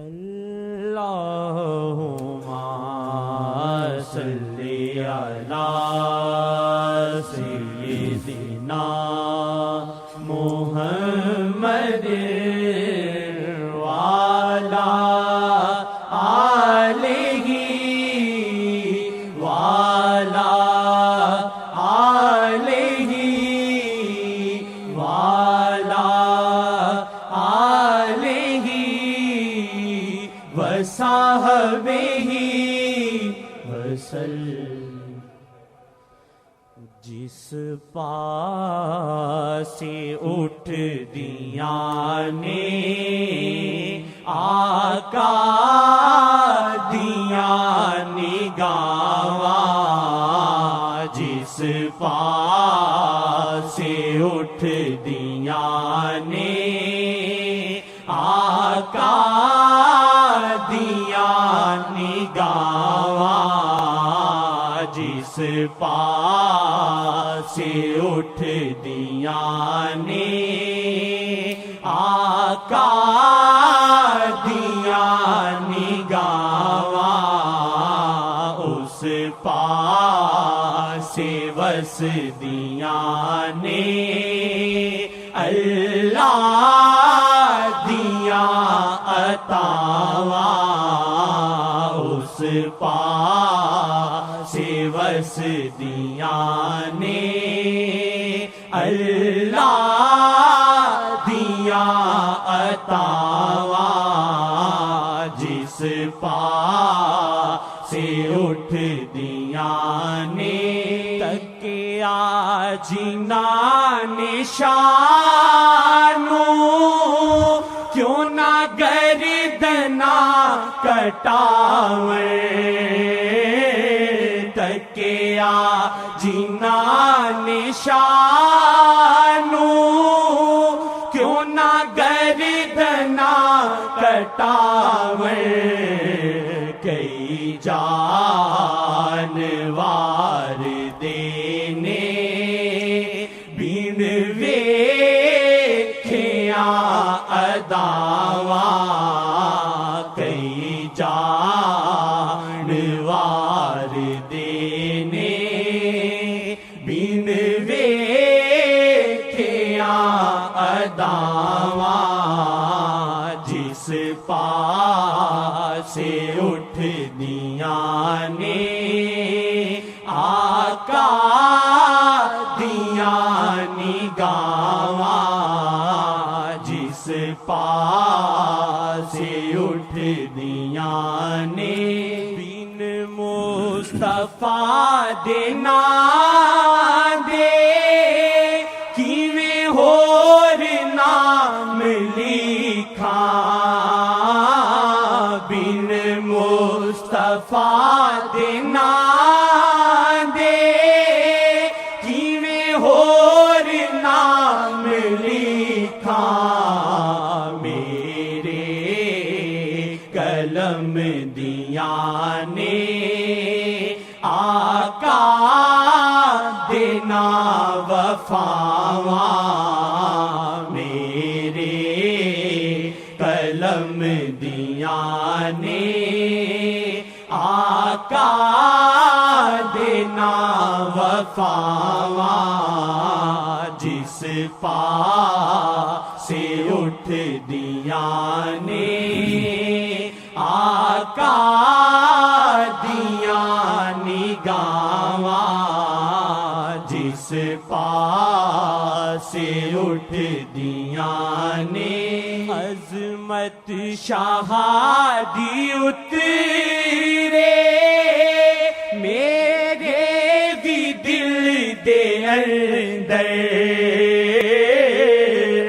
اللہم صلی علی سیدنا محمد وعلی آلہ وعلی آلہ وعلی آلہ وصحبہ وسلم۔ جس پاس اٹھ دیاں نے آقا دیاں نگاواں، جس پاس اٹھ دیاں نے آقا دیاں نگاواں، جس پاس اٹھ دیاں نے آقا دیاں نگاواں، اس پاس وس دیاں نے اللہ دیاں عطاواں، اس پاس وس دیاں نے اللہ دیاں عطاواں، جس پاس اٹھ دیاں نے تکیا جنان شانو، کیوں نہ گردنا کٹاویں، تکیا جنان شانو، کیوں نہ گردنا کٹاویں، کئی جانوار دینے بین ویکھیاں اداواں، کئی جانوار دینے بین ویکھیاں اداواں، جس پاس اٹھ دیاں نے آقا دیاں نگاواں، جس پاس اٹھ دیاں نے بن مصطفیٰ دے نام دے کیویں ہور نام لکھاں، بن مصطفیٰ دے نام دے کیویں ہور نام لکھاں، میرے قلم دیاں نے آقا دینا وفاواں، میرے قلم دیاں نے آقا دینا وفاواں، جس پاس اٹھ دیاں نے آقا دیاں نگاواں، جس پاس اٹھ دیاں نے عظمت شہادی اترے میرے بھی دل دے اندر،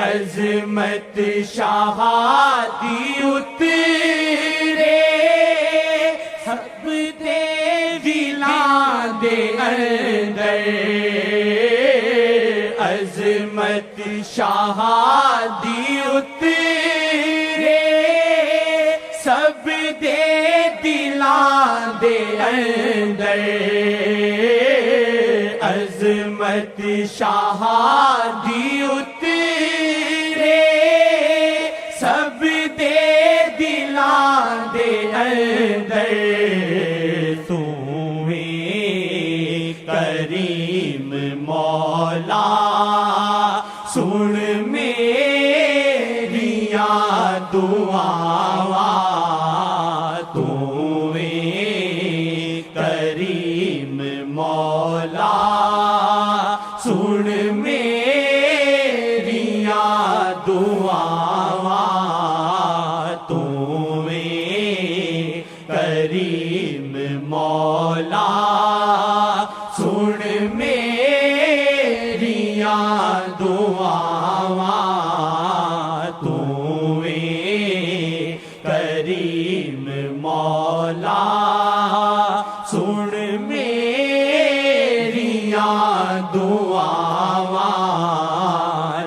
عظمت شہادی اترے سب دے دلاں دے اندر، عظمت شہادی اترے سب دے دلاں دے اندر، عظمت شہادی اترے سب دے دلاں اندر کریم مولا سن میریاں دعاواں کریم مولا سن میریاں دعاواں کریم مولا سن میریاں دعاواں کریم مولا سن میریاں دعاواں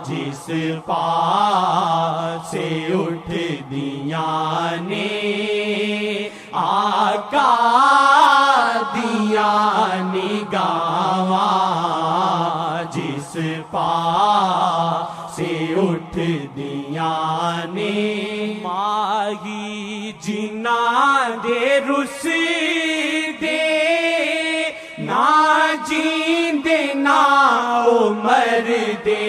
جس پاس سے اٹھ دیاں نے آقا دیاں نگاواں جس پاس سے اٹھ دیاں نے ماہی جنا دے رس دے نہ جیندے نہ مر دے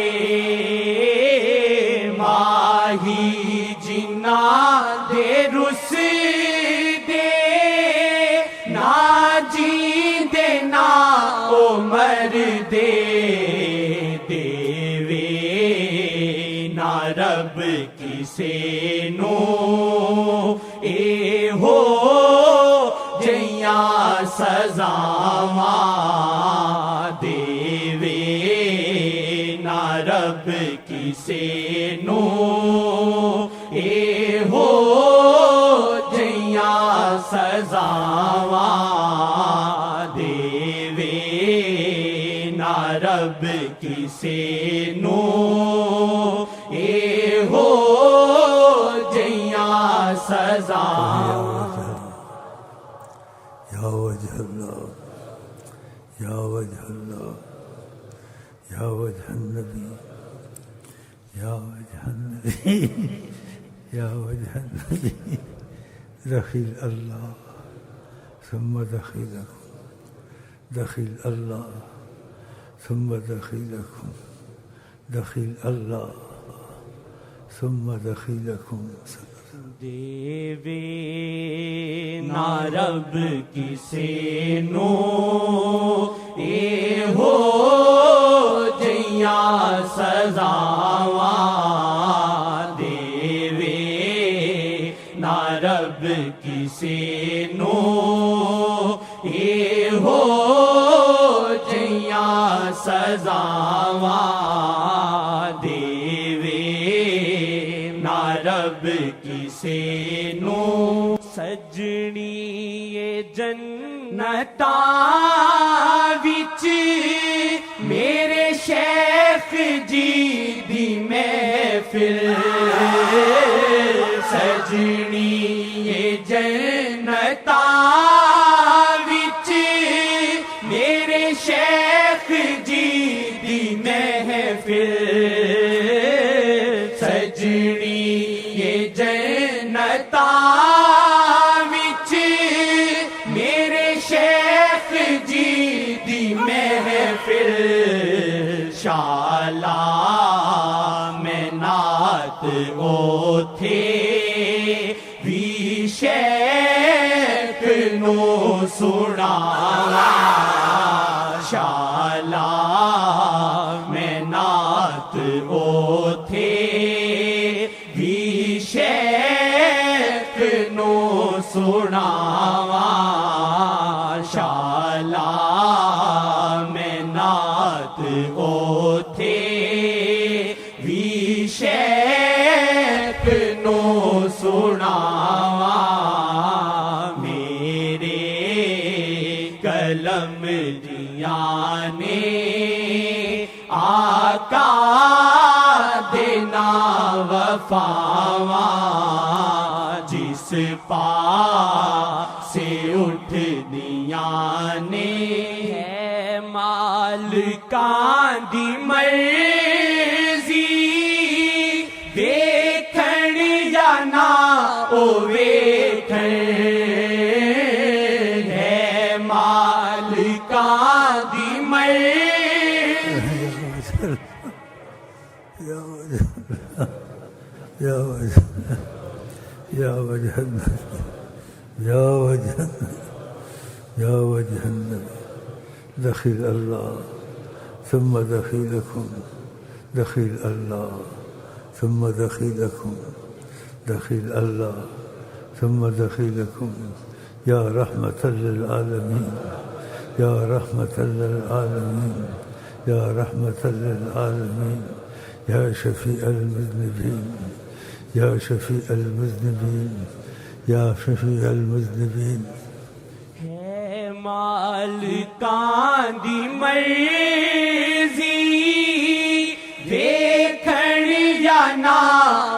ماہی جنا دے رس دے نہ جیندے نہ مر دے دیوے نہ رب کسے نو اے ہو جیاں سزاواں دیوے نہ رب کسے نو اے ہو جیاں سزاواں دیوے نہ رب کسے نو اے ہو جیاں سزاواں یا وجہ اللہ یا وجہ اللہ یا وجہ النبی یا وجہ النبی یا وجہ النبی دخیل اللہ ثم دخیلکم دخیل اللہ ثم دخیلکم دخیل اللہ ثم دخیلکم دیوے نہ رب کسے نو اے ہو جیاں سزاواں دیوے نہ رب کسے نو اے ہو جیاں سزاواں دیوے نہ رب کسے نو سجنی یہ جنتاں وچ میرے شیخ جی دی محفل سجنی یہ جنتاں وچ میرے شیخ جی دی محفل سجنی یہ جنتاں وچ میرے شیخ جی دی محفل شالا میں نعت اوتھے وی شیخ نو سناواں شالا میں نعت اوتھے وی شیخ نو سناواں شالا میں نعت اوتھے وی شیخ نو سناواں میرے قلم دیاں نے آقا دینا وفاواں جس پاس سے اٹھ دیاں نے ہے مالکاں دی مرضی ویکھن یا نہ او ویکھن یا وجہ یا وجہ النبی یا وجہ النبی یا وجہ النبی دخیل اللہ ثم دخیلکم دخیل اللہ ثم دخیلکم دخیل اللہ ثم دخیلکم یا رحمت للعالمین یا رحمت للعالمین یا رحمت للعالمین یا شفیع المذنبین یا شفیع المذنبین یا شفیع المذنبین ہے مالکاں دی مرضی ویکھن یا نہ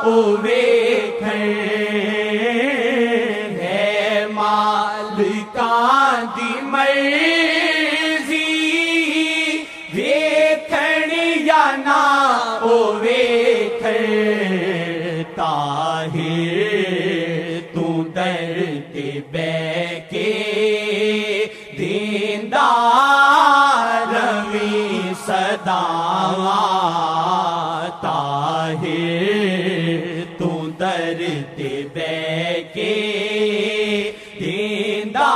او ویکھن ہے مالکاں دی مرضی ویکھن یا نہ او ویکھن طاہر تو در تے بہ کے دیندہ روی صداواں طاہر تو در تے بہ کے دیندہ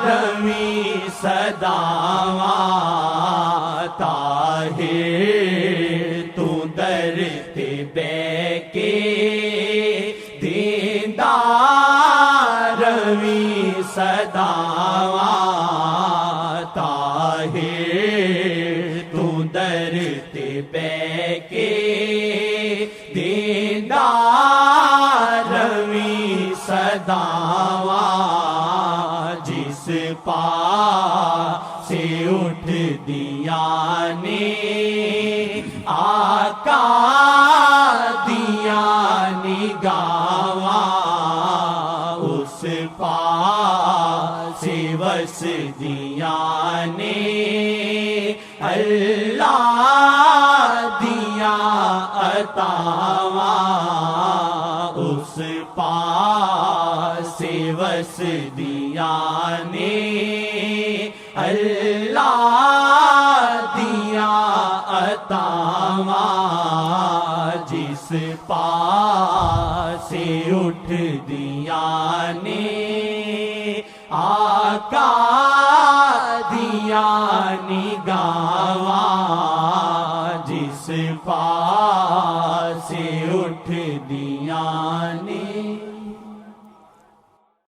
روی صداواں طاہر تو در تے بہ کے دیندہ روی صداواں طاہر تو در تے بہ کے دیندہ روی صداواں جس پاس سے اٹھ دیا نے آقا دیا نگاواں اس پاس وس دیا نے اللہ دیا عطاواں اس پاس وس دیا نے اللہ دیا عطاواں جس پاس سے اٹھ دیا نے آقا دیا نگاواں جس پاس سے اٹھ دیا نے